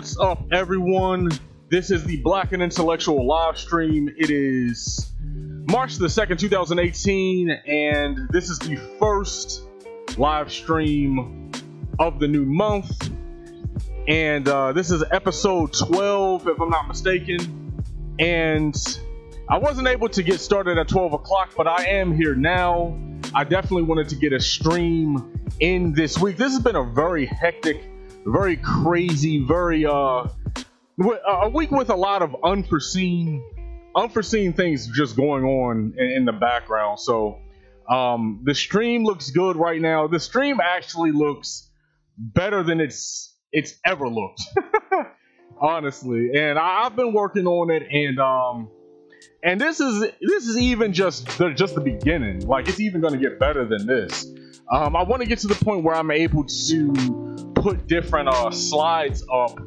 What's up, everyone? This is the Black and Intellectual live stream. It is March the 2nd, 2018, and this is the first live stream of the new month. And this is episode 12, if I'm not mistaken. And I wasn't able to get started at 12 o'clock, but I am here now. I definitely wanted to get a stream in this week. This has been a very hectic, very crazy, very a week with a lot of unforeseen things just going on in the background. So the stream looks good right now. The stream actually looks better than it's ever looked, honestly. And I've been working on it, and this is even just the beginning. Like, it's even going to get better than this. I want to get to the point where I'm able to put different slides up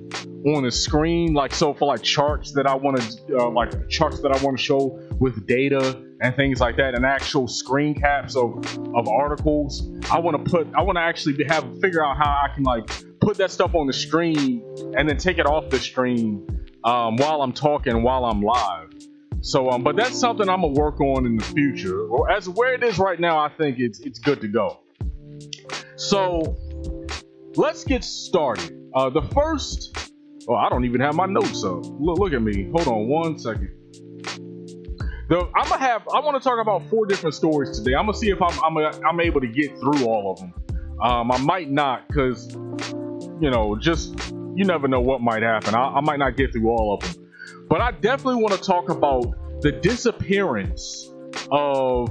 on the screen, like, so for like charts that I want to show with data and things like that, and actual screen caps of articles. I want to actually figure out how I can like put that stuff on the stream and then take it off the stream while I'm talking, while I'm live. So but that's something I'm gonna work on in the future. Or as where it is right now, I think it's good to go. So let's get started. The first, I don't even have my notes up. Look at me. Hold on one second. I want to talk about 4 different stories today. I'm gonna see if I'm able to get through all of them. I might not, because you never know what might happen. I might not get through all of them, but I definitely want to talk about the disappearance of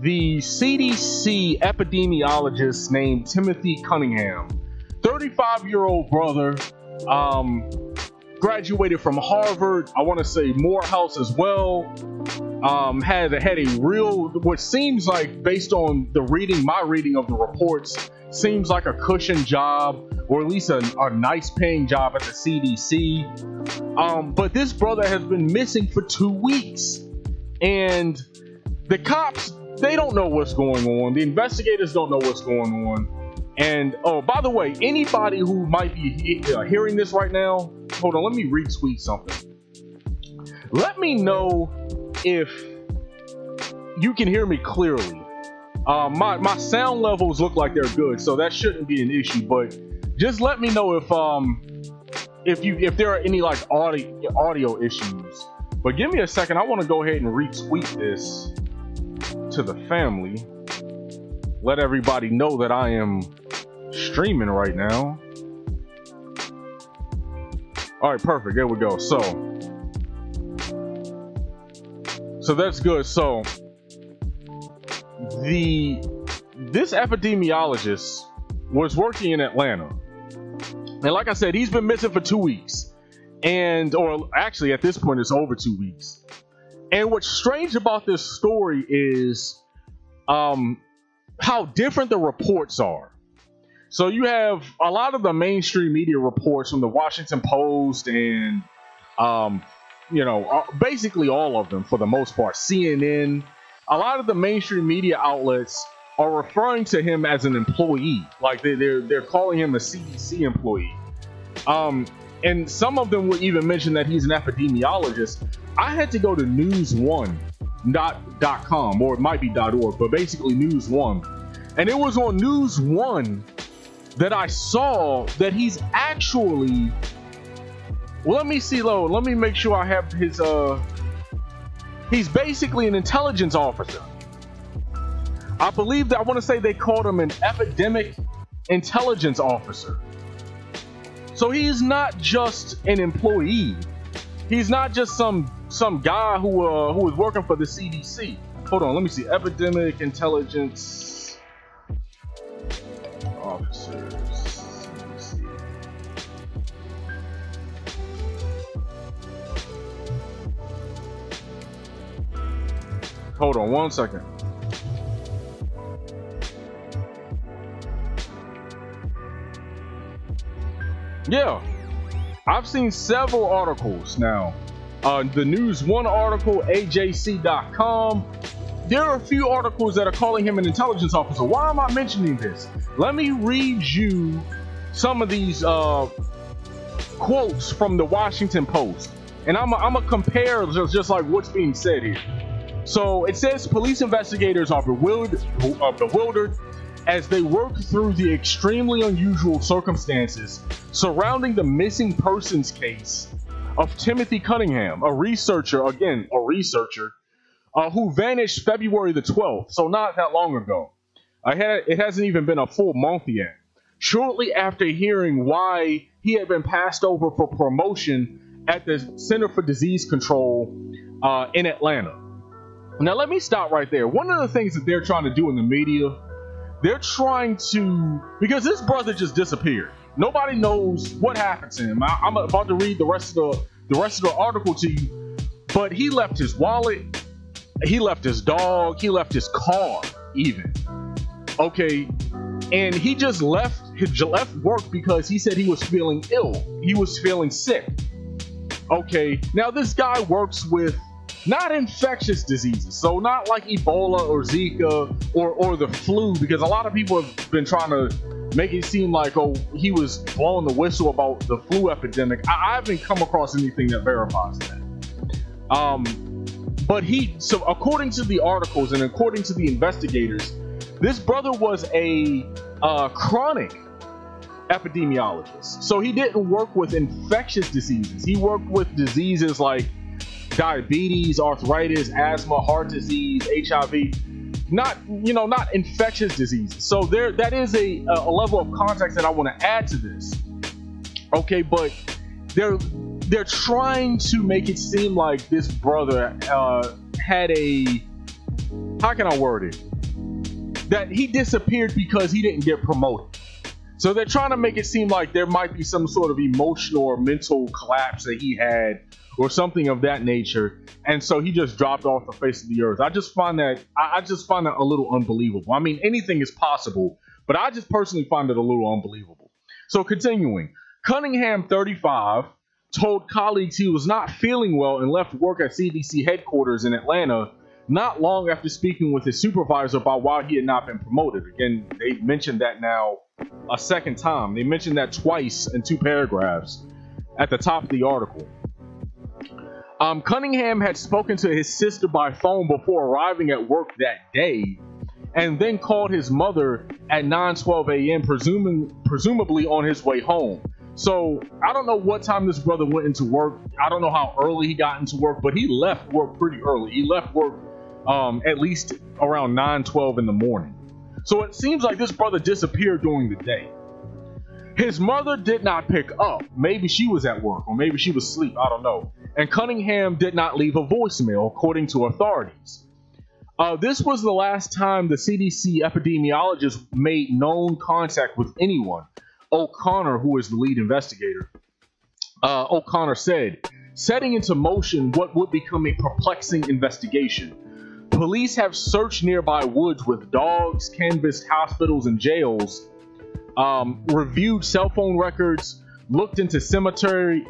the CDC epidemiologist named Timothy Cunningham. 35-year-old brother, graduated from Harvard, I want to say Morehouse as well. Had a real, what seems like, based on my reading of the reports, seems like a cushion job, or at least a nice paying job at the CDC. But this brother has been missing for 2 weeks, and the cops, they don't know what's going on. The investigators don't know what's going on. And oh, by the way, anybody who might be hearing this right now, hold on, let me retweet something. Let me know if you can hear me clearly. My sound levels look like they're good, so that shouldn't be an issue. But just let me know if there are any like audio issues. But give me a second. I want to go ahead and retweet this to the family. Let everybody know that I am streaming right now. All right, perfect. There we go. So that's good. So this epidemiologist was working in Atlanta, and like I said, he's been missing for 2 weeks, or actually at this point it's over 2 weeks. And what's strange about this story is how different the reports are. So you have a lot of the mainstream media reports from the Washington Post and basically all of them for the most part, CNN. A lot of the mainstream media outlets are referring to him as an employee, like they're calling him a CDC employee. And some of them would even mention that he's an epidemiologist. I had to go to news1.com, or it might be .org, but basically News One. And it was on News One that I saw that he's actually, well, let me see, let me make sure I have his, he's basically an intelligence officer. I believe that, I want to say they called him an epidemic intelligence officer. So he's not just an employee. He's not just some guy who was working for the CDC. Hold on, let me see. Epidemic intelligence officers. CDC. Hold on one second. Yeah, I've seen several articles now. The News One article, AJC.com. There are a few articles that are calling him an intelligence officer. Why am I mentioning this? Let me read you some of these quotes from the Washington Post. And I'm gonna compare just like what's being said here. So it says police investigators are bewildered as they work through the extremely unusual circumstances surrounding the missing persons case of Timothy Cunningham, a researcher, who vanished February the 12th, so not that long ago. It hasn't even been a full month yet. Shortly after hearing why he had been passed over for promotion at the Center for Disease Control in Atlanta. Now, let me stop right there. One of the things that they're trying to do in the media, they're trying to, because this brother just disappeared. Nobody knows what happened to him. I'm about to read the rest of the article to you, but he left his wallet, he left his dog, he left his car, even. Okay, and he just left work because he said he was feeling ill. He was feeling sick. Okay, now this guy works with not infectious diseases, so not like Ebola or Zika or the flu, because a lot of people have been trying to make it seem like, oh, he was blowing the whistle about the flu epidemic. I haven't come across anything that verifies that. But so according to the articles and according to the investigators, this brother was a chronic epidemiologist. So he didn't work with infectious diseases. He worked with diseases like diabetes, arthritis, asthma, heart disease, HIV, not infectious diseases. So that is a level of context that I want to add to this. Okay, but they're trying to make it seem like this brother had how can I word it? That he disappeared because he didn't get promoted. So they're trying to make it seem like there might be some sort of emotional or mental collapse that he had or something of that nature, and so he just dropped off the face of the earth. I just find that a little unbelievable. I mean, anything is possible, but I just personally find it a little unbelievable. So continuing, Cunningham, 35, told colleagues he was not feeling well and left work at CDC headquarters in Atlanta not long after speaking with his supervisor about why he had not been promoted. Again, they mentioned that now a second time. They mentioned that twice in 2 paragraphs at the top of the article. Cunningham had spoken to his sister by phone before arriving at work that day, and then called his mother at 9:12 a.m., presumably on his way home. So I don't know what time this brother went into work. I don't know how early he got into work, but he left work pretty early. He left work at least around 9:12 in the morning. So it seems like this brother disappeared during the day. His mother did not pick up. Maybe she was at work, or maybe she was asleep. I don't know. And Cunningham did not leave a voicemail, according to authorities. This was the last time the CDC epidemiologist made known contact with anyone. O'Connor, who is the lead investigator, O'Connor said, setting into motion what would become a perplexing investigation. Police have searched nearby woods with dogs, canvassed hospitals and jails, reviewed cell phone records, looked in cemeteries,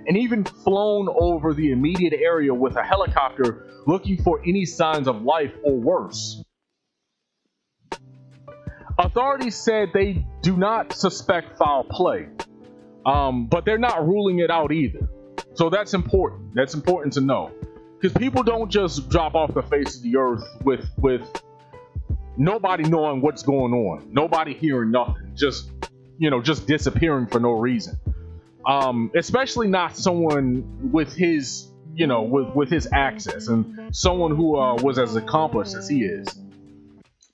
and even flown over the immediate area with a helicopter looking for any signs of life or worse. Authorities said they do not suspect foul play, but they're not ruling it out either. So that's important. That's important to know, because people don't just drop off the face of the earth with nobody knowing what's going on, nobody hearing nothing, just disappearing for no reason. Especially not someone with his, with his access, and someone who was as accomplished as he is.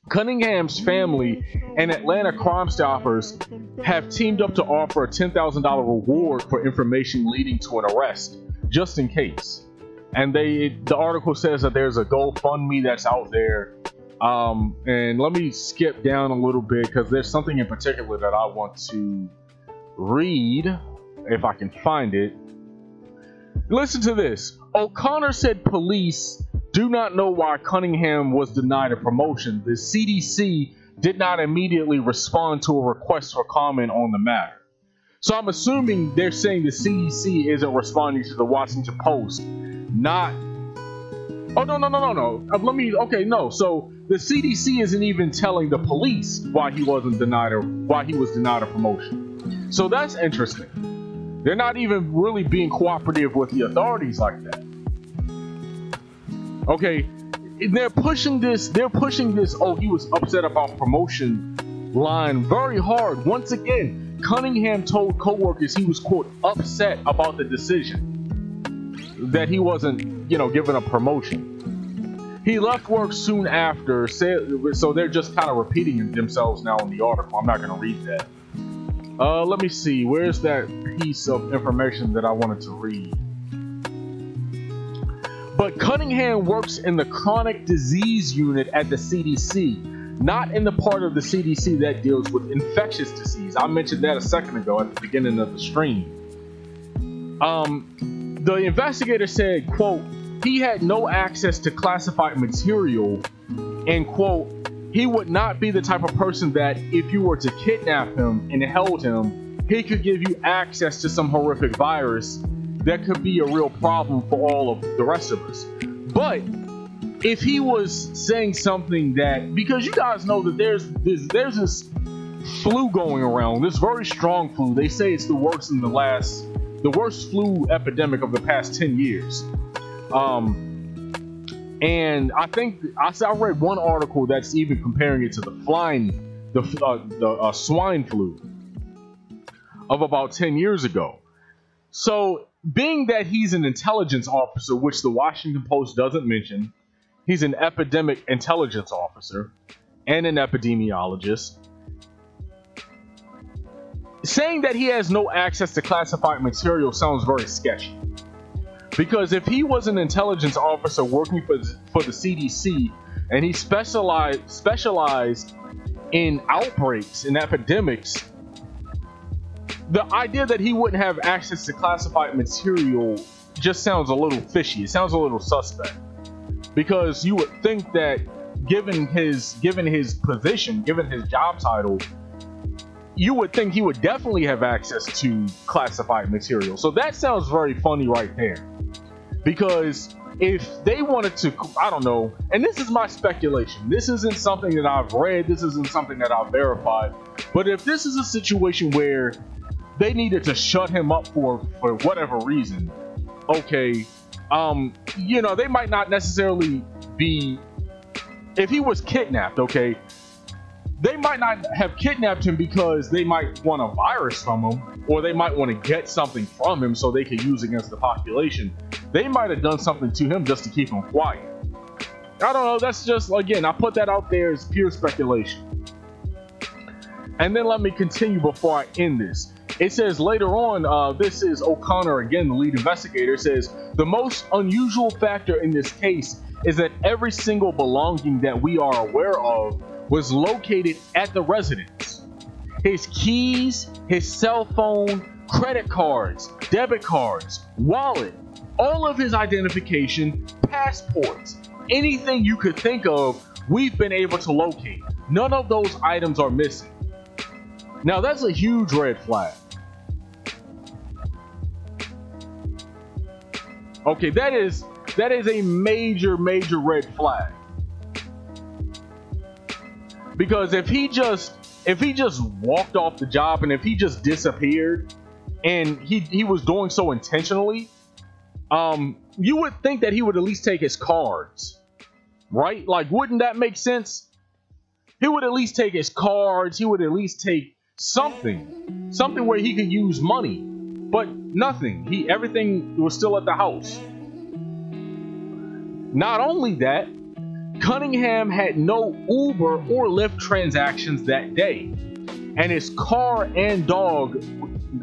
Cunningham's family and Atlanta Crime Stoppers have teamed up to offer a $10,000 reward for information leading to an arrest, just in case. And the article says that there's a GoFundMe that's out there. And let me skip down a little bit, because there's something in particular that I want to read, if I can find it. Listen to this. O'Connor said police do not know why Cunningham was denied a promotion. The CDC did not immediately respond to a request for comment on the matter. So I'm assuming they're saying the CDC isn't responding to the Washington Post. Not... Oh, no. So the CDC isn't even telling the police why he was denied a promotion. So that's interesting. They're not even really being cooperative with the authorities like that. Okay, they're pushing this, oh, he was upset about promotion line very hard. Once again, Cunningham told co-workers he was, quote, upset about the decision that he wasn't, given a promotion. He left work soon after, so they're just kind of repeating themselves now in the article. I'm not going to read that. Let me see. Where's that piece of information that I wanted to read? But Cunningham works in the chronic disease unit at the CDC, not in the part of the CDC that deals with infectious disease. I mentioned that a second ago at the beginning of the stream. The investigator said, quote, he had no access to classified material, and quote, he would not be the type of person that if you were to kidnap him and held him, he could give you access to some horrific virus that could be a real problem for all of the rest of us. But if he was saying something that, because you guys know that there's this flu going around, this very strong flu. They say it's the worst flu epidemic of the past 10 years. And I think I read one article that's even comparing it to the swine flu of about 10 years ago. So, being that he's an intelligence officer, which the Washington Post doesn't mention, he's an epidemic intelligence officer and an epidemiologist. Saying that he has no access to classified material sounds very sketchy. Because if he was an intelligence officer working for the CDC and he specialized in outbreaks and epidemics, the idea that he wouldn't have access to classified material just sounds a little fishy. It sounds a little suspect. Because you would think that given his position, given his job title, you would think he would definitely have access to classified material. So that sounds very funny right there. Because if they wanted to, I don't know, and this is my speculation. This isn't something that I've read. This isn't something that I've verified. But if this is a situation where they needed to shut him up for whatever reason, okay, they might not necessarily be, if he was kidnapped, okay, they might not have kidnapped him because they might want a virus from him, or they might want to get something from him so they could use against the population. They might have done something to him just to keep him quiet. I don't know. That's just, again, I put that out there as pure speculation. And then let me continue before I end this. It says later on, this is O'Connor again, the lead investigator, says the most unusual factor in this case is that every single belonging that we are aware of was located at the residence. His keys, his cell phone, credit cards, debit cards, wallet, all of his identification, passports, anything you could think of, we've been able to locate. None of those items are missing. Now that's a huge red flag. Okay, that is a major red flag. Because if he just walked off the job and if he just disappeared and he was doing so intentionally, you would think that he would at least take his cards, right? Like, wouldn't that make sense? He would at least take his cards. He would at least take something where he could use money, but nothing. Everything was still at the house. Not only that, Cunningham had no Uber or Lyft transactions that day, and his car and dog,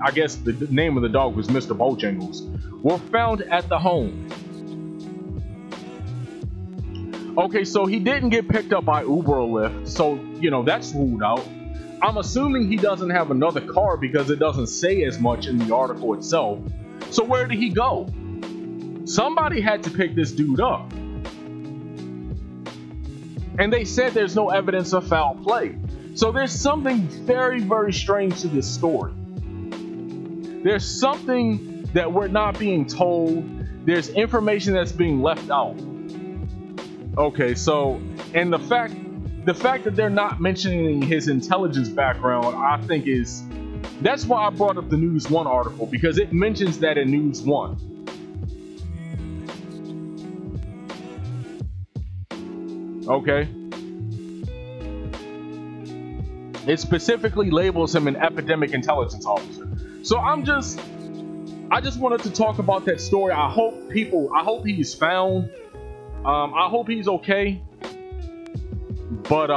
I guess the name of the dog was Mr. Bojangles, were found at the home. Okay, so he didn't get picked up by Uber or Lyft, so, that's ruled out. I'm assuming he doesn't have another car because it doesn't say as much in the article itself. So where did he go? Somebody had to pick this dude up. And they said there's no evidence of foul play. So there's something very, very strange to this story. There's something that we're not being told. There's information that's being left out. Okay, so, and the fact that they're not mentioning his intelligence background, I think is That's why I brought up the News One article, because it mentions that in News One. Okay. It specifically labels him an epidemic intelligence officer. So I just wanted to talk about that story. I hope he's found. I hope he's okay. But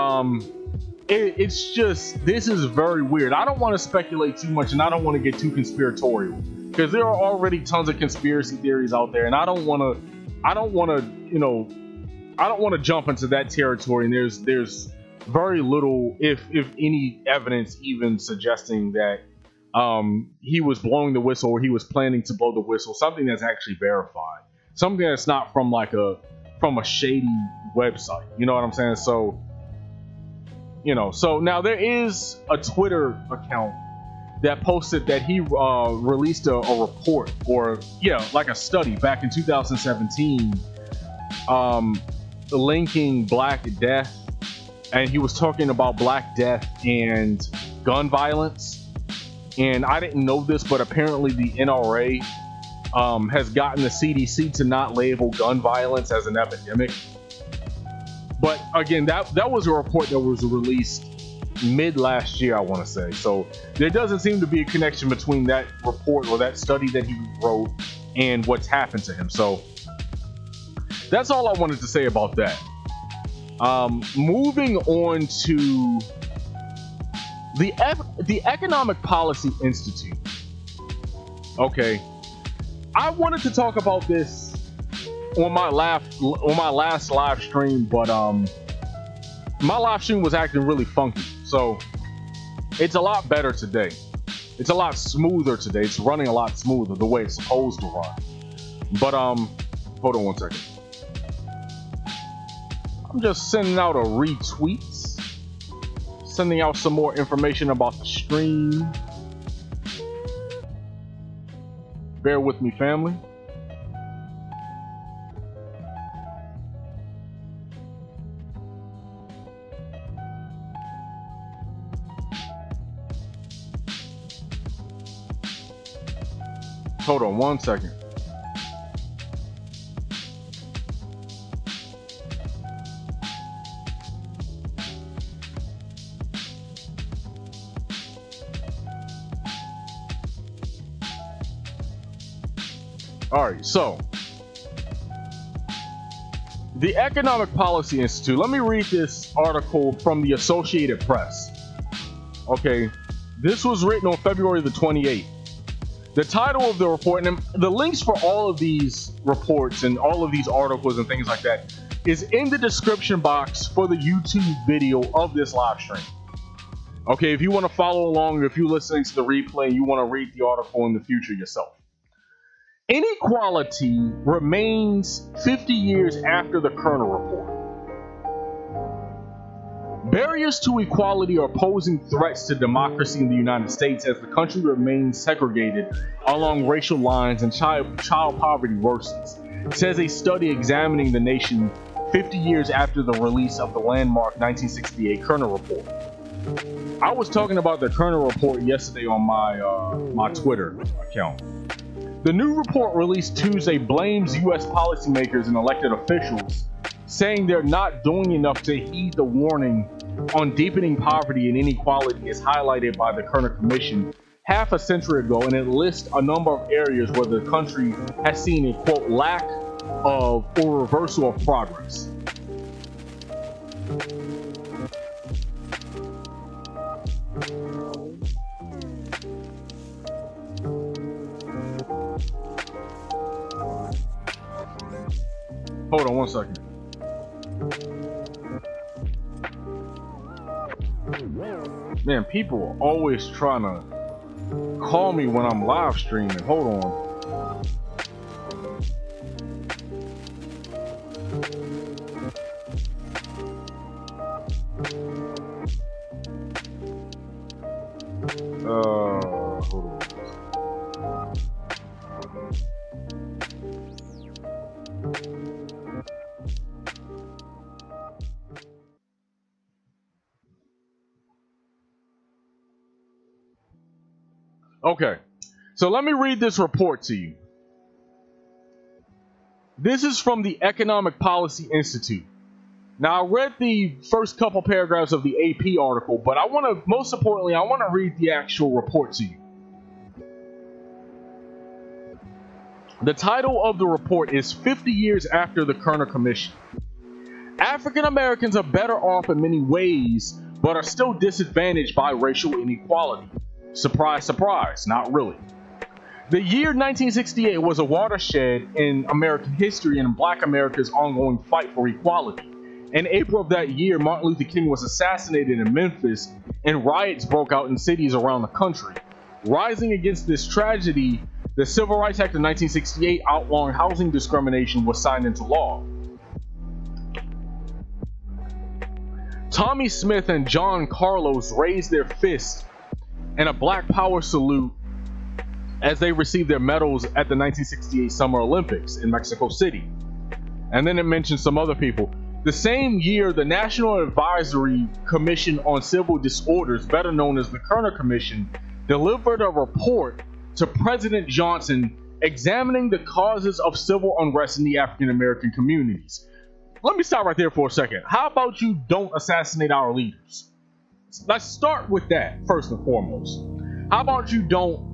it's just, this is very weird. I don't want to speculate too much, and I don't want to get too conspiratorial, because there are already tons of conspiracy theories out there, and I don't want to jump into that territory. And there's very little, if any, evidence even suggesting that he was blowing the whistle, or he was planning to blow the whistle, something that's actually verified, something that's not from a shady website. You know what I'm saying? So now there is a Twitter account that posted that he released a report, or like a study back in 2017, linking Black Death, and he was talking about Black Death and gun violence. And I didn't know this, but apparently the NRA has gotten the CDC to not label gun violence as an epidemic. But again, that was a report that was released mid last year, I want to say. So there doesn't seem to be a connection between that report, or that study that he wrote, and what's happened to him. So that's all I wanted to say about that. Moving on to the Economic Policy Institute. Okay, I wanted to talk about this on my last live stream, but my live stream was acting really funky, so it's a lot better today. It's a lot smoother today. It's running a lot smoother the way it's supposed to run. But hold on one second. I'm just sending out a retweet, sending out some more information about the stream. Bear with me, family. Hold on one second. All right, so the Economic Policy Institute. Let me read this article from the Associated Press. Okay, this was written on February the 28th. The title of the report, and the links for all of these reports and all of these articles and things like that, is in the description box for the YouTube video of this live stream. Okay, if you want to follow along, if you're listening to the replay and you want to read the article in the future yourself. Inequality remains 50 years after the Kerner report. Barriers to equality are posing threats to democracy in the United States as the country remains segregated along racial lines and child poverty worsens, says a study examining the nation 50 years after the release of the landmark 1968 Kerner report. I was talking about the Kerner report yesterday on my Twitter account. The new report released Tuesday blames U.S. policymakers and elected officials, saying they're not doing enough to heed the warning on deepening poverty and inequality as highlighted by the Kerner Commission half a century ago, and it lists a number of areas where the country has seen a, quote, lack of or reversal of progress. Hold on one second. Man, people are always trying to call me when I'm live streaming. Hold on. Hold on. Okay, so let me read this report to you. This is from the Economic Policy Institute. Now, I read the first couple paragraphs of the AP article, but most importantly, I want to read the actual report to you. The title of the report is 50 Years After the Kerner Commission. African Americans are better off in many ways, but are still disadvantaged by racial inequality. Surprise, surprise, not really. The year 1968 was a watershed in American history and Black America's ongoing fight for equality. In April of that year, Martin Luther King was assassinated in Memphis, and riots broke out in cities around the country. Rising against this tragedy, the Civil Rights Act of 1968 outlawing housing discrimination was signed into law. Tommy Smith and John Carlos raised their fists in a Black Power salute as they received their medals at the 1968 Summer Olympics in Mexico City. And then it mentioned some other people. The same year, the National Advisory Commission on Civil Disorders, better known as the Kerner Commission, delivered a report to President Johnson examining the causes of civil unrest in the African American communities. Let me stop right there for a second. How about you don't assassinate our leaders? Let's start with that first and foremost. How about you don't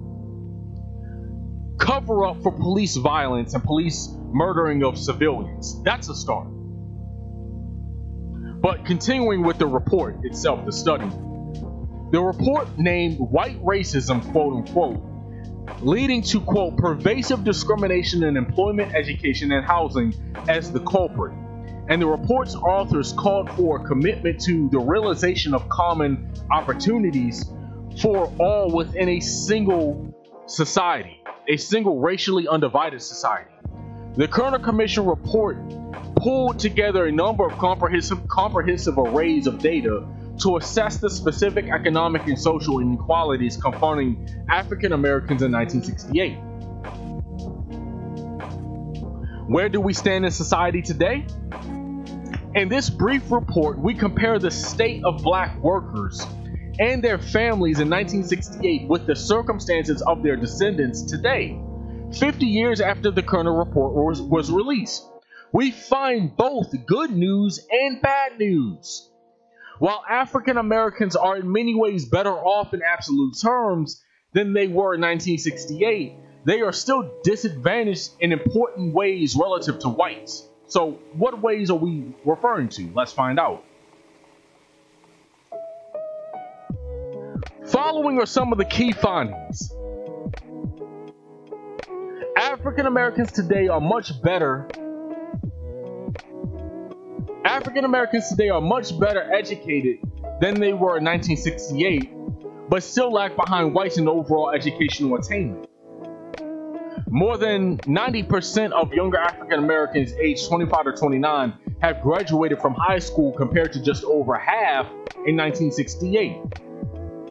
cover up for police violence and police murdering of civilians? That's a start. But continuing with the report itself, the study. The report named white racism, quote unquote, leading to, quote, pervasive discrimination in employment, education, and housing as the culprit. And the report's authors called for a commitment to the realization of common opportunities for all within a single society, a single racially undivided society. The Kerner Commission report pulled together a number of comprehensive arrays of data to assess the specific economic and social inequalities confronting African Americans in 1968. Where do we stand in society today? In this brief report, we compare the state of Black workers and their families in 1968 with the circumstances of their descendants today, 50 years after the Kerner report was released. We find both good news and bad news. While African Americans are in many ways better off in absolute terms than they were in 1968, they are still disadvantaged in important ways relative to whites. So, what ways are we referring to? Let's find out. Following are some of the key findings. African Americans today are much better educated than they were in 1968, but still lag behind whites in overall educational attainment. More than 90% of younger African Americans aged 25 to 29 have graduated from high school compared to just over half in 1968.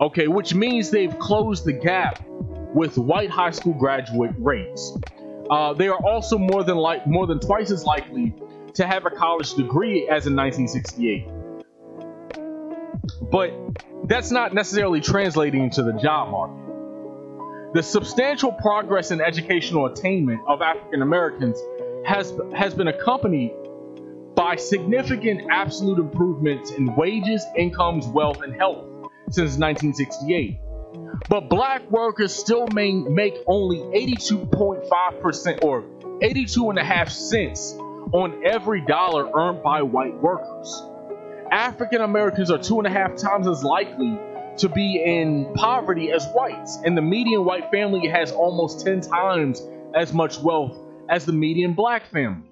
Okay, which means they've closed the gap with white high school graduate rates. They are also more than twice as likely to have a college degree as in 1968. But that's not necessarily translating into the job market. The substantial progress in educational attainment of African Americans has been accompanied by significant absolute improvements in wages, incomes, wealth, and health since 1968. But Black workers still make only 82.5% or 82.5 cents on every dollar earned by white workers. African Americans are 2.5 times as likely to be in poverty as whites, and the median white family has almost 10 times as much wealth as the median Black family.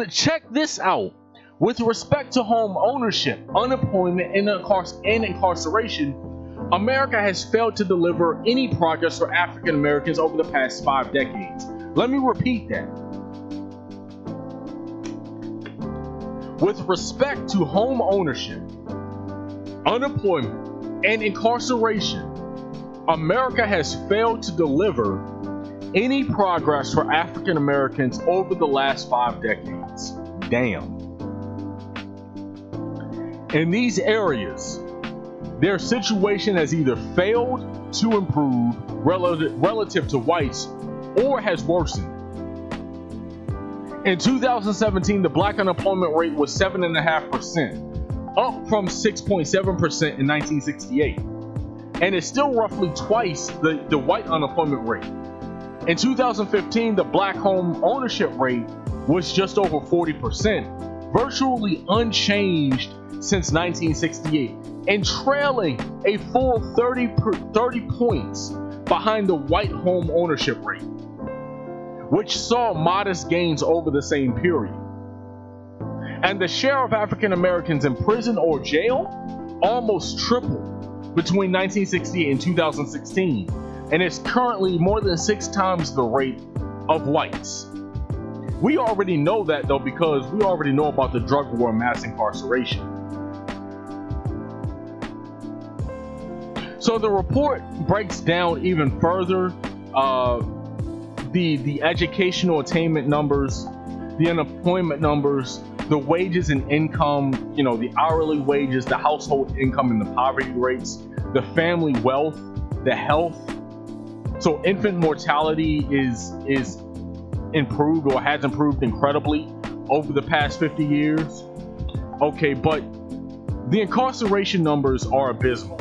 Check this out. With respect to home ownership, unemployment, and incarceration, America has failed to deliver any progress for African Americans over the past 5 decades. Let me repeat that. With respect to home ownership, unemployment, and incarceration, America has failed to deliver any progress for African Americans over the last 5 decades. Damn. In these areas, their situation has either failed to improve relative to whites, or has worsened. In 2017, the black unemployment rate was 7.5%, up from 6.7% in 1968, and it's still roughly twice the white unemployment rate. In 2015, the black home ownership rate was just over 40%, virtually unchanged since 1968, and trailing a full 30 points behind the white home ownership rate, which saw modest gains over the same period. And the share of African Americans in prison or jail almost tripled between 1968 and 2016, and is currently more than 6 times the rate of whites. We already know that, though, because we already know about the drug war and mass incarceration. So the report breaks down even further the educational attainment numbers, the unemployment numbers, the wages and income, the hourly wages, the household income and the poverty rates, the family wealth, the health. So infant mortality is improved, or has improved incredibly over the past 50 years. Okay, but the incarceration numbers are abysmal.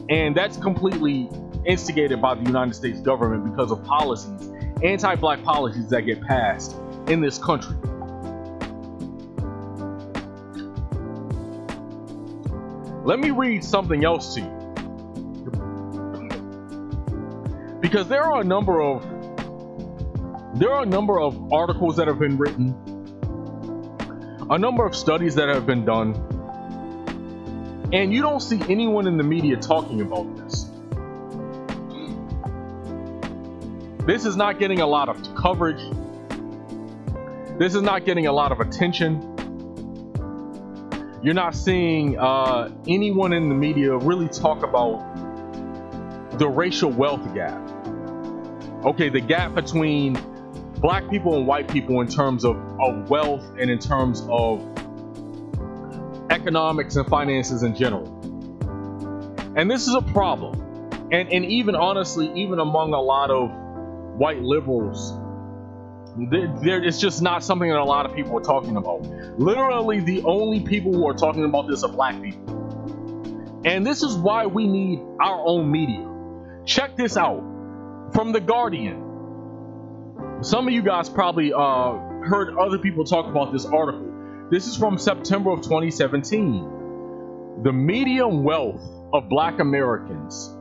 And that's completely instigated by the United States government because of policies, anti-black policies that get passed in this country. Let me read something else to you, because there are a number of articles that have been written, a number of studies that have been done, and you don't see anyone in the media talking about this. This is not getting a lot of coverage. This is not getting a lot of attention. You're not seeing anyone in the media really talk about the racial wealth gap. Okay, the gap between black people and white people in terms of wealth and in terms of economics and finances in general. And this is a problem. And even honestly, even among a lot of white liberals, it's just not something that a lot of people are talking about. Literally, the only people who are talking about this are black people. And this is why we need our own media. Check this out. From The Guardian. Some of you guys probably heard other people talk about this article. This is from September of 2017. The median wealth of black Americans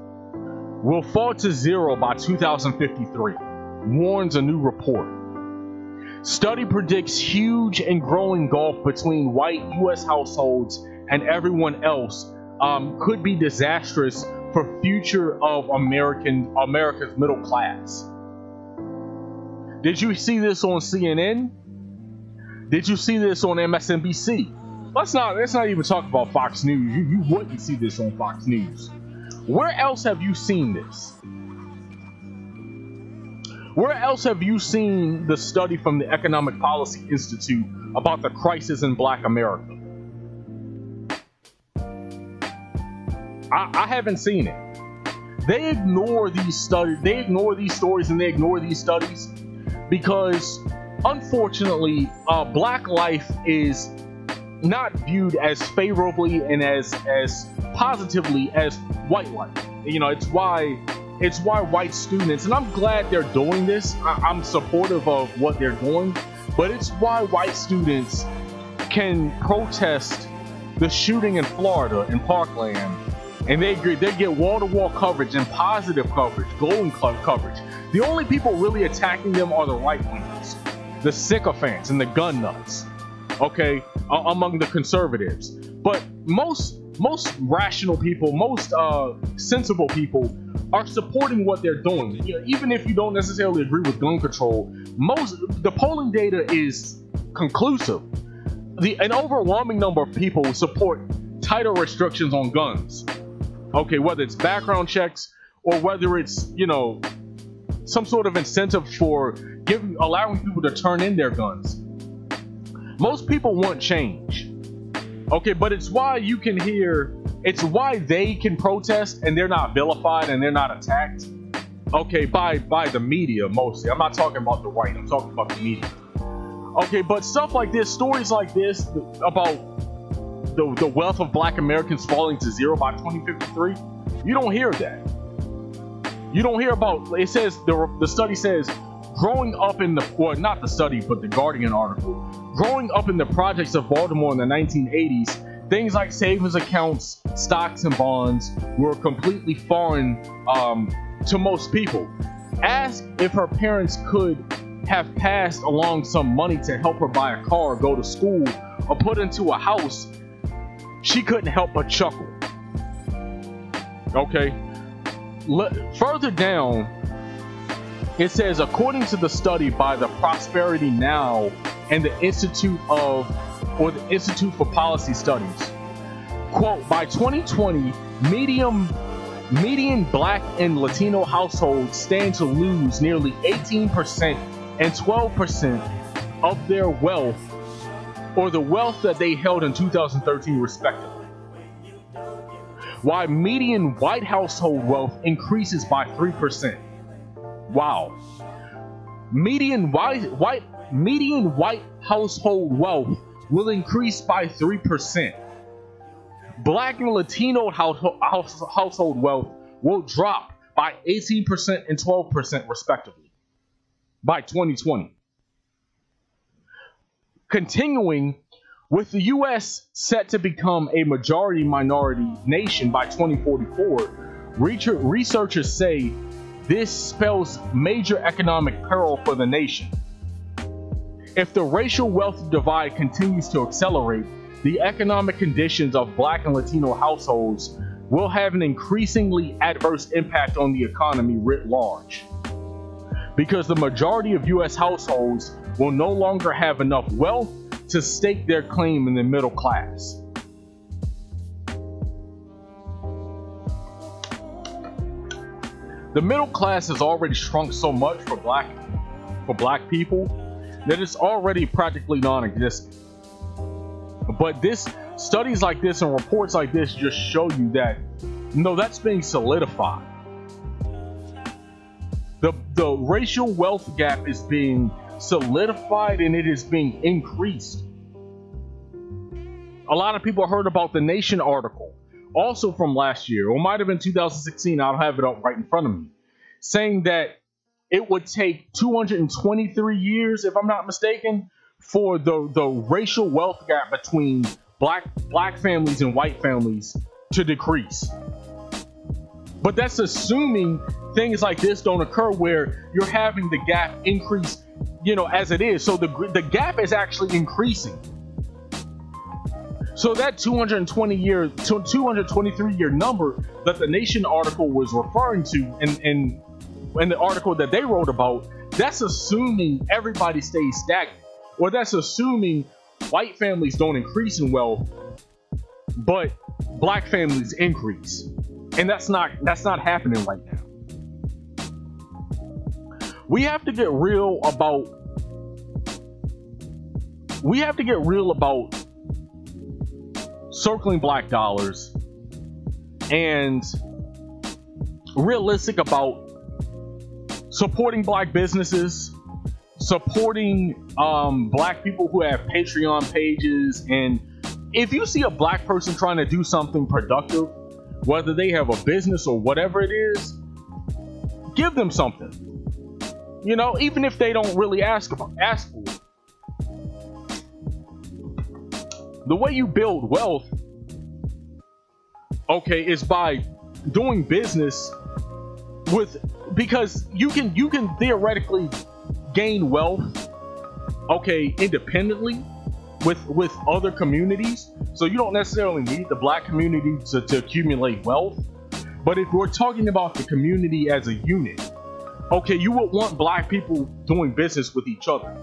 will fall to zero by 2053, warns a new report. Study predicts huge and growing gulf between white U.S. households and everyone else could be disastrous for future of America's middle class. Did you see this on CNN? Did you see this on MSNBC? Let's not even talk about Fox News. You wouldn't see this on Fox News. Where else have you seen this? Where else have you seen the study from the Economic Policy Institute about the crisis in black America? I haven't seen it. They ignore these studies. They ignore these stories, and they ignore these studies because, unfortunately, black life is not viewed as favorably and as positively as white life. It's why white students, and I'm glad they're doing this. I'm supportive of what they're doing, but it's why white students can protest the shooting in Florida in Parkland, and they get wall-to-wall coverage and positive coverage, glowing coverage. The only people really attacking them are the right-wingers, the sycophants and the gun nuts, okay, among the conservatives. But most rational people, most sensible people are supporting what they're doing. Even if you don't necessarily agree with gun control, the polling data is conclusive. An overwhelming number of people support tighter restrictions on guns. Okay, whether it's background checks or whether it's, some sort of incentive for allowing people to turn in their guns. Most people want change. Okay, but it's why you can hear It's why they can protest and they're not vilified and they're not attacked. Okay, by the media mostly. I'm not talking about the right, I'm talking about the media. Okay, but stuff like this, stories like this about the wealth of black Americans falling to zero by 2053, you don't hear that. You don't hear about, it says, the study says, growing up in the, well, not the study, but the Guardian article, growing up in the projects of Baltimore in the 1980s, things like savings accounts, stocks, and bonds were completely foreign to most people. Asked if her parents could have passed along some money to help her buy a car, go to school, or put into a house, she couldn't help but chuckle. Okay. Further down, it says, according to the study by the Prosperity Now and the Institute for Policy Studies, quote, by 2020, median black and Latino households stand to lose nearly 18% and 12% of their wealth, or the wealth that they held in 2013 respectively, while median white household wealth increases by 3%. Wow. Median white household wealth will increase by 3%. Black and Latino household wealth will drop by 18% and 12% respectively by 2020. Continuing, with the U.S. set to become a majority-minority nation by 2044, researchers say this spells major economic peril for the nation. If the racial wealth divide continues to accelerate, the economic conditions of black and Latino households will have an increasingly adverse impact on the economy writ large, because the majority of U.S. households will no longer have enough wealth to stake their claim in the middle class. The middle class has already shrunk so much for black people that it's already practically non-existent. But studies like this and reports like this just show you that no, that's being solidified. The racial wealth gap is being solidified and it is being increased. A lot of people heard about the Nation article, also from last year, or might have been 2016. I don't have it up right in front of me, saying that it would take 223 years, if I'm not mistaken, for the racial wealth gap between black families and white families to decrease. But that's assuming things like this don't occur, where you're having the gap increase, as it is. So the gap is actually increasing. So that 223 year number that the Nation article was referring to in the article that they wrote about, that's assuming everybody stays stagnant, or that's assuming white families don't increase in wealth, but black families increase. And that's not happening right now. We have to get real about circling black dollars and realistic about supporting black businesses, supporting black people who have Patreon pages. And if you see a black person trying to do something productive, whether they have a business or whatever it is, give them something. Even if they don't really ask for it. The way you build wealth, is by doing business because you can theoretically gain wealth, independently with other communities. So you don't necessarily need the black community to accumulate wealth. But if we're talking about the community as a unit, you would want black people doing business with each other.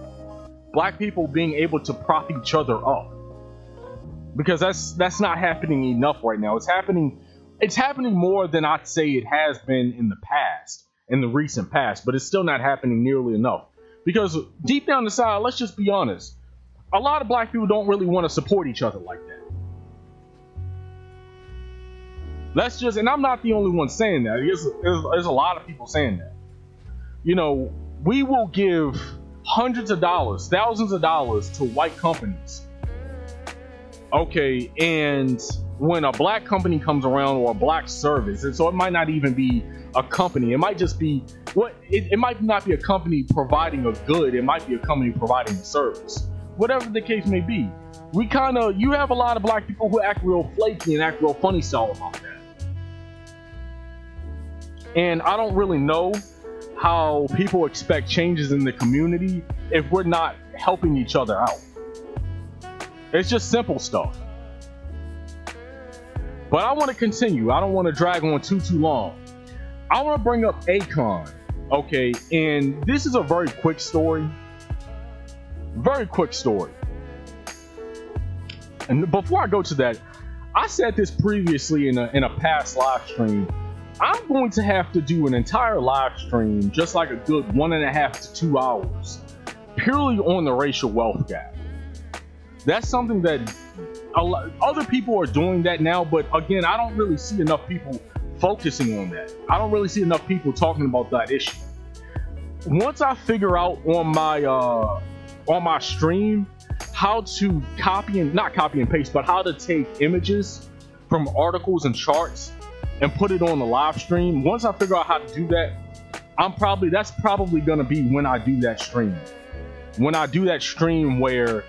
Black people being able to prop each other up. Because that's not happening enough right now. It's happening more than I'd say it has been in the recent past, but it's still not happening nearly enough. Because deep down inside, let's just be honest, a lot of black people don't really want to support each other like that. Let's just, and I'm not the only one saying that. There's a lot of people saying that. You know, we will give hundreds of dollars, thousands of dollars to white companies. Okay, and when a black company comes around, or a black service, and so it might not even be a company, it might just be it might not be a company providing a good, it might be a company providing a service. Whatever the case may be, you have a lot of black people who act real flaky and act real funny style about that. And I don't really know how people expect changes in the community if we're not helping each other out. It's just simple stuff. But I want to continue. I don't want to drag on too long. I want to bring up Akon. Okay, and this is a very quick story. Very quick story. And before I go to that, I said this previously in a past live stream. I'm going to have to do an entire live stream, just like a good 1.5 to 2 hours, purely on the racial wealth gap. That's something that other people are doing that now, but again, I don't really see enough people focusing on that. I don't really see enough people talking about that issue. Once I figure out on my stream how to not copy and paste, but how to take images from articles and charts and put it on the live stream, once I figure out how to do that, that's probably gonna be when I do that stream. When I do that stream where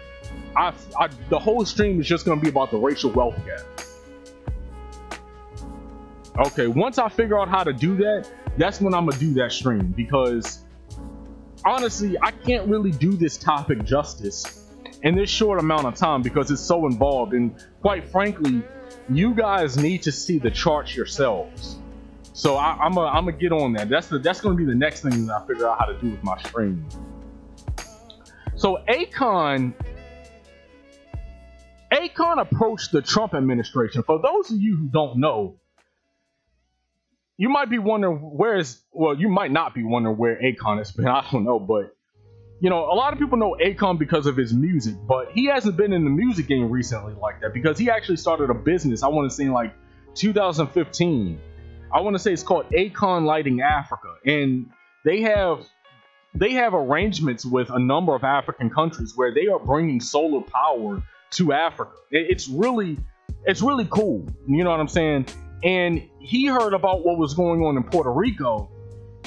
the whole stream is just gonna be about the racial wealth gap. Okay, once I figure out how to do that, that's when I'm gonna do that stream, because honestly, I can't really do this topic justice in this short amount of time because it's so involved, and quite frankly, you guys need to see the charts yourselves. So I'm gonna get on that. That's gonna be the next thing that I figure out how to do with my stream. So Akon approached the Trump administration. For those of you who don't know, you might be wondering you might not be wondering where Akon has been. I don't know, but you know, a lot of people know Akon because of his music, but he hasn't been in the music game recently like that, because he actually started a business, I want to say in like 2015. I want to say it's called Akon Lighting Africa, and they have arrangements with a number of African countries where they are bringing solar power to Africa. It's really cool. You know what I'm saying? And he heard about what was going on in Puerto Rico,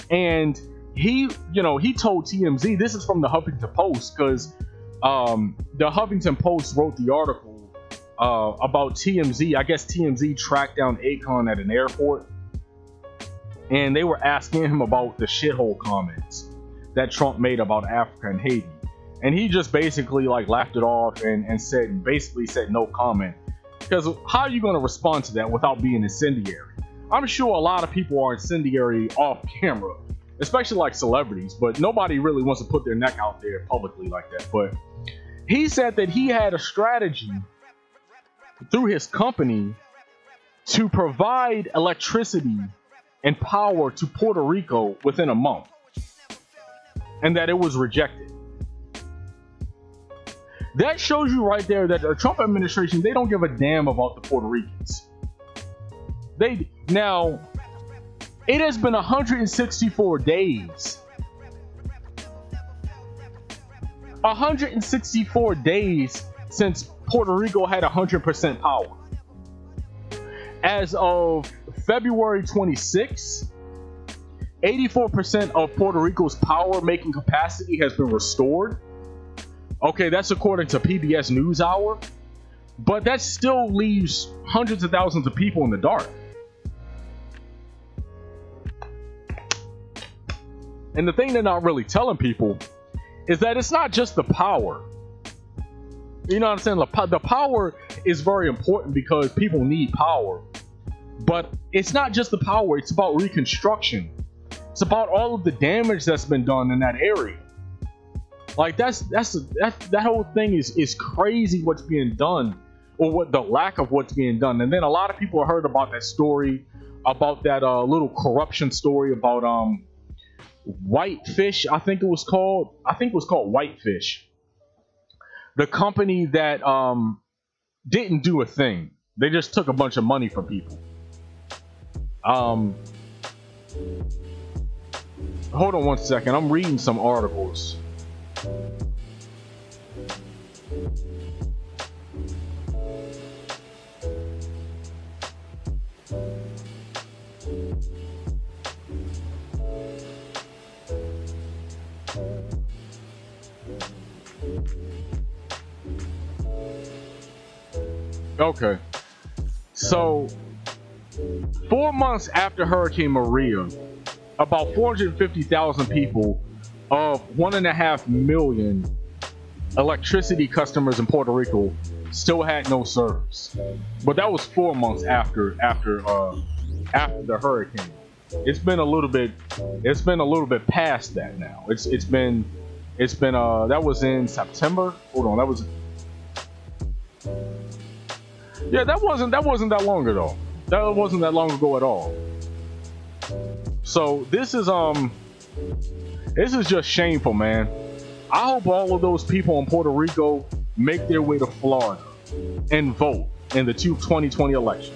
and he told TMZ, this is from the Huffington Post, because the Huffington Post wrote the article about TMZ. I guess TMZ tracked down Akon at an airport, and they were asking him about the shithole comments that Trump made about Africa and Haiti. And he just basically like laughed it off and said no comment. Because how are you going to respond to that without being incendiary? I'm sure a lot of people are incendiary off camera, especially like celebrities, but nobody really wants to put their neck out there publicly like that. But he said that he had a strategy through his company to provide electricity and power to Puerto Rico within a month, and that it was rejected. That shows you right there that the Trump administration, they don't give a damn about the Puerto Ricans. Now, it has been 164 days. 164 days since Puerto Rico had 100% power. As of February 26, 84% of Puerto Rico's power making capacity has been restored. Okay, that's according to PBS NewsHour, but that still leaves hundreds of thousands of people in the dark. And the thing they're not really telling people is that it's not just the power. You know what I'm saying? The power is very important because people need power. But it's not just the power, it's about reconstruction. It's about all of the damage that's been done in that area. Like that whole thing is crazy what's being done, or what the lack of what's being done. And then a lot of people heard about that story, about that little corruption story about Whitefish, I think it was called Whitefish. The company that didn't do a thing. They just took a bunch of money from people. Hold on one second. I'm reading some articles. Okay, so 4 months after Hurricane Maria, about 450,000 people of 1.5 million electricity customers in Puerto Rico still had no service. But that was 4 months after the hurricane. It's been a little bit past that now. It's been that was in September. Hold on, that was. Yeah, that wasn't that long ago. That wasn't that long ago at all. So this is just shameful, man. I hope all of those people in Puerto Rico make their way to Florida and vote in the 2020 election.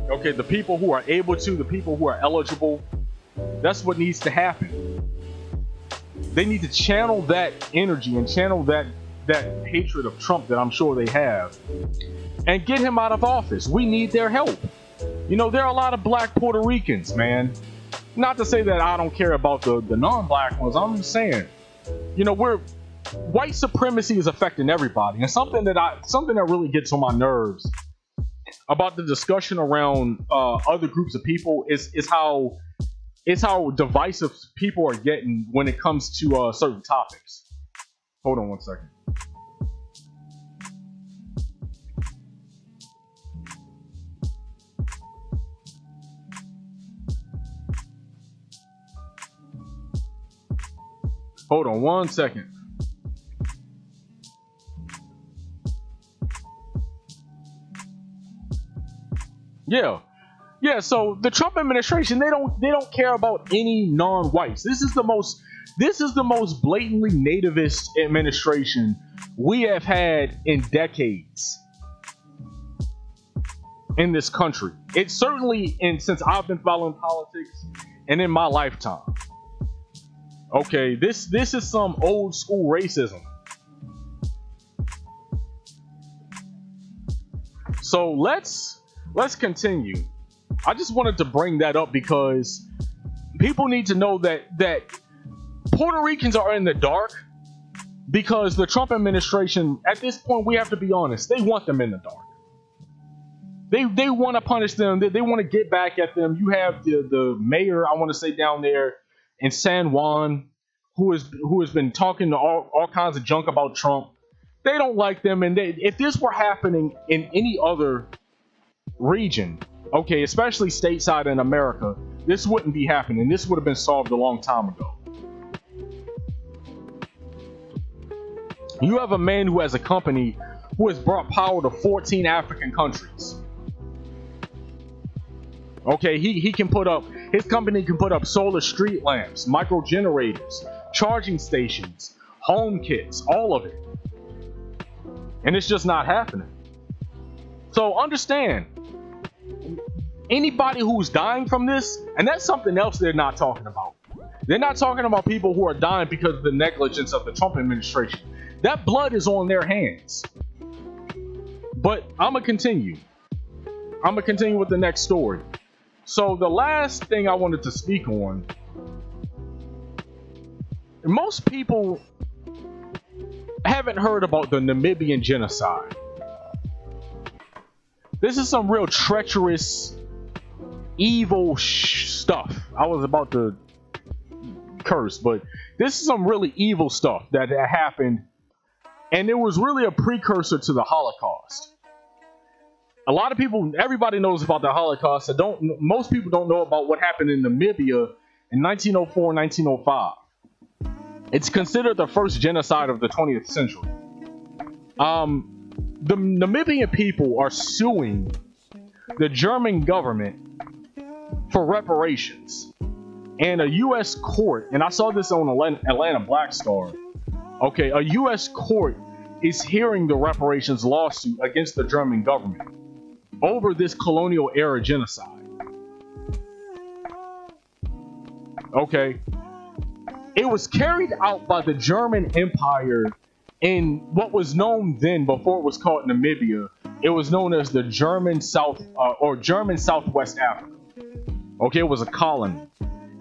Okay, the people who are able to, the people who are eligible, that's what needs to happen. They need to channel that energy and channel that hatred of Trump that I'm sure they have, and get him out of office. We need their help. You know, there are a lot of black Puerto Ricans, man. Not to say that I don't care about the non-black ones. I'm just saying, you know, white supremacy is affecting everybody, and something that really gets on my nerves about the discussion around other groups of people is how divisive people are getting when it comes to certain topics. Hold on one second. Hold on one second. Yeah, so the Trump administration, they don't care about any non-whites. This is the most blatantly nativist administration we have had in decades in this country. It's certainly since I've been following politics and in my lifetime. Okay, this is some old school racism. So let's continue. I just wanted to bring that up because people need to know that Puerto Ricans are in the dark because the Trump administration, at this point, we have to be honest, they want them in the dark. They want to punish them. They want to get back at them. You have the mayor, I want to say, down there in San Juan, who has been talking to all kinds of junk about Trump. They don't like them, and if this were happening in any other region, okay, especially stateside in America, this wouldn't be happening. This would have been solved a long time ago. You have a man who has a company who has brought power to 14 African countries. Okay, his company can put up solar street lamps, micro generators, charging stations, home kits, all of it. And it's just not happening. So understand, anybody who's dying from this, and that's something else they're not talking about. They're not talking about people who are dying because of the negligence of the Trump administration. That blood is on their hands. But I'm going to continue. I'm going to continue with the next story. So the last thing I wanted to speak on, most people haven't heard about the Namibian genocide. This is some real treacherous, evil stuff. I was about to curse, but this is some really evil stuff that happened, and it was really a precursor to the Holocaust. A lot of people, everybody knows about the Holocaust. Most people don't know about what happened in Namibia in 1904, 1905. It's considered the first genocide of the 20th century. The Namibian people are suing the German government for reparations. And a U.S. court, and I saw this on Atlanta Black Star, okay, a U.S. court is hearing the reparations lawsuit against the German government over this colonial era genocide. Okay. It was carried out by the German Empire in what was known then, before it was called Namibia, it was known as the German South or German Southwest Africa. Okay, it was a colony.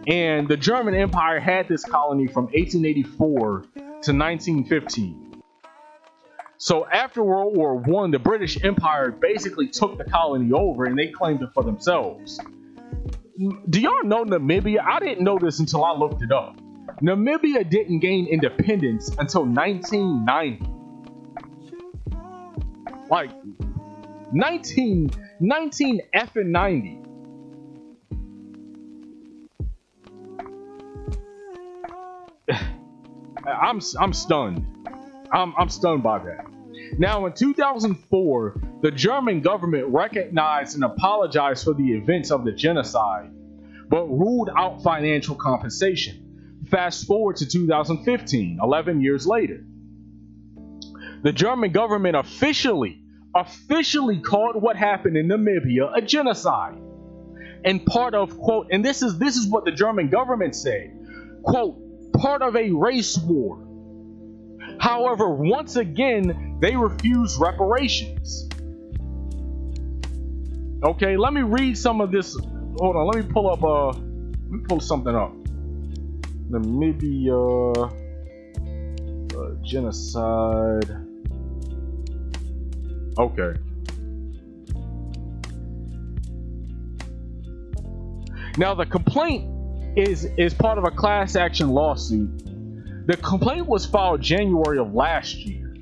And the German Empire had this colony from 1884 to 1915. So after World War I, the British Empire basically took the colony over and they claimed it for themselves. Do y'all know Namibia? I didn't know this until I looked it up. Namibia didn't gain independence until 1990. Like 19 effing 90. I'm stunned. I'm stunned by that. Now, in 2004, the German government recognized and apologized for the events of the genocide, but ruled out financial compensation. Fast forward to 2015, 11 years later. The German government officially called what happened in Namibia a genocide. And part of, quote, and this is what the German government said, quote, part of a race war. However, once again, they refused reparations. Okay, let me read some of this. Hold on, let me pull something up. Namibia genocide. Okay. Now the complaint is part of a class action lawsuit. The complaint was filed January of last year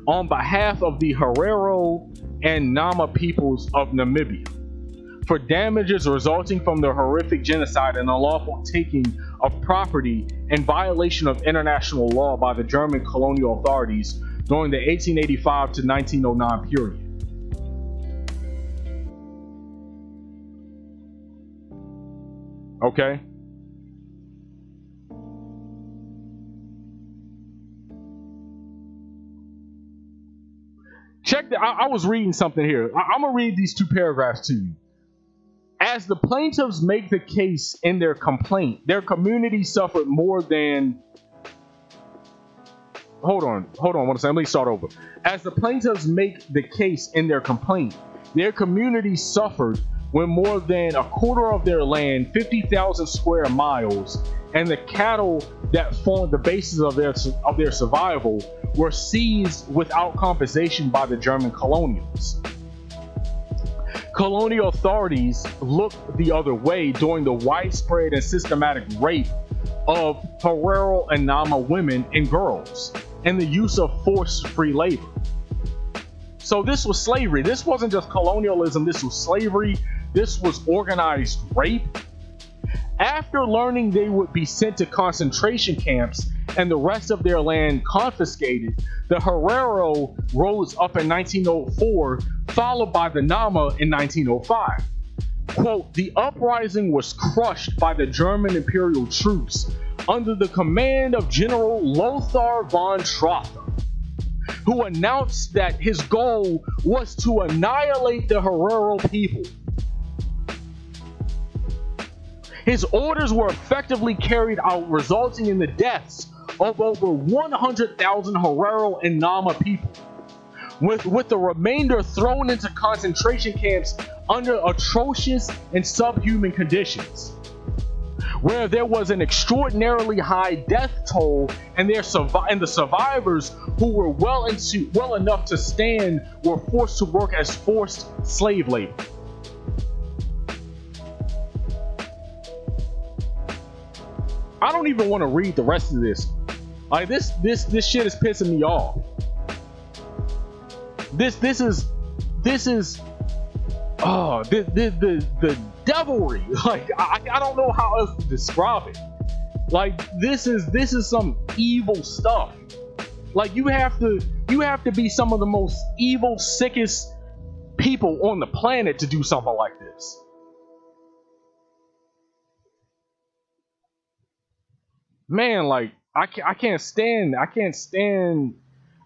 on behalf of the Herero and Nama peoples of Namibia for damages resulting from the horrific genocide and unlawful taking of property and violation of international law by the German colonial authorities during the 1885 to 1909 period. Okay. Check that. I was reading something here. I'm gonna read these two paragraphs to you. As the plaintiffs make the case in their complaint, their community suffered more than. Hold on. One second. Let me start over. As the plaintiffs make the case in their complaint, their community suffered when more than a quarter of their land, 50,000 square miles, and the cattle that formed the basis of their survival were seized without compensation by the German colonials. Colonial authorities looked the other way during the widespread and systematic rape of Herero and Nama women and girls and the use of forced free labor. So this was slavery. This wasn't just colonialism. This was slavery. This was organized rape. After learning they would be sent to concentration camps and the rest of their land confiscated, the Herero rose up in 1904, followed by the Nama in 1905. Quote, the uprising was crushed by the German imperial troops under the command of General Lothar von Trotha, who announced that his goal was to annihilate the Herero people. His orders were effectively carried out, resulting in the deaths of over 100,000 Herero and Nama people, with the remainder thrown into concentration camps under atrocious and subhuman conditions, where there was an extraordinarily high death toll, and the survivors who were well enough to stand were forced to work as forced slave labor. I don't even want to read the rest of this. Like this shit is pissing me off. This is the devilry. Like I don't know how else to describe it. Like this is some evil stuff. Like you have to be some of the most evil, sickest people on the planet to do something like this. Man, like I can't stand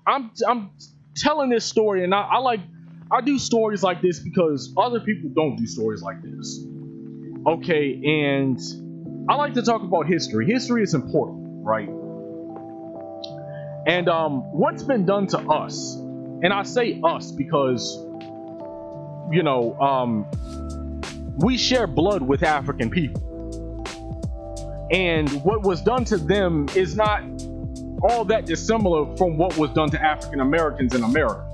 I'm telling this story, and I do stories like this because other people don't do stories like this. Okay, and I like to talk about history. History is important, right? And what's been done to us, and I say us because, you know, we share blood with African people. And what was done to them is not all that dissimilar from what was done to African Americans in America.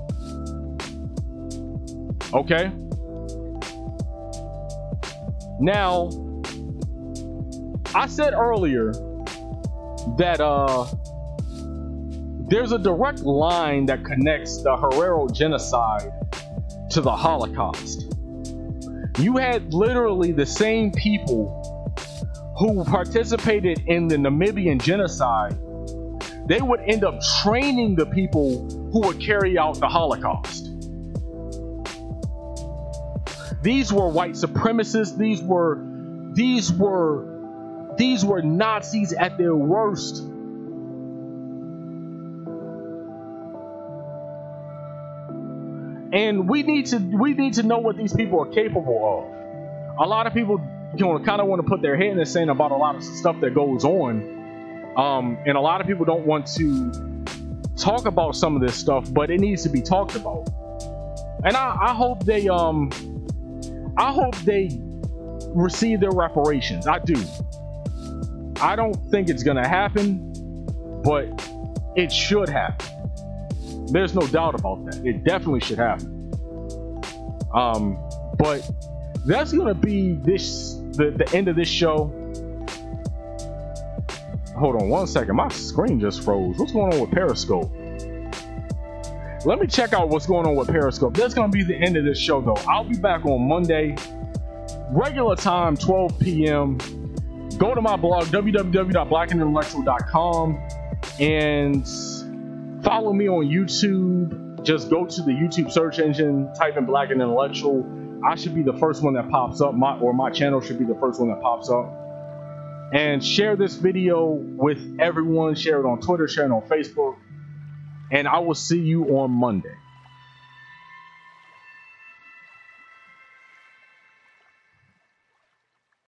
Okay? Now, I said earlier that there's a direct line that connects the Herero genocide to the Holocaust. You had literally the same people who participated in the Namibian genocide. They would end up training the people who would carry out the Holocaust. These were white supremacists. These were Nazis at their worst. And we need to know what these people are capable of. A lot of people, kind of want to put their head in the sand about a lot of stuff that goes on, and a lot of people don't want to talk about some of this stuff, but it needs to be talked about. And I hope they receive their reparations. I do. I don't think it's gonna happen, but it should happen. There's no doubt about that. It definitely should happen. But that's gonna be the end of this show. Hold on one second. My screen just froze. What's going on with Periscope? Let me check out what's going on with Periscope. That's gonna be the end of this show, though. I'll be back on Monday, regular time, 12 p.m. Go to my blog, www.blackandintellectual.com, and follow me on YouTube. Just go to the YouTube search engine, type in Black and Intellectual. I should be the first one that pops up, my channel should be the first one that pops up. And share this video with everyone. Share it on Twitter, share it on Facebook. And I will see you on Monday.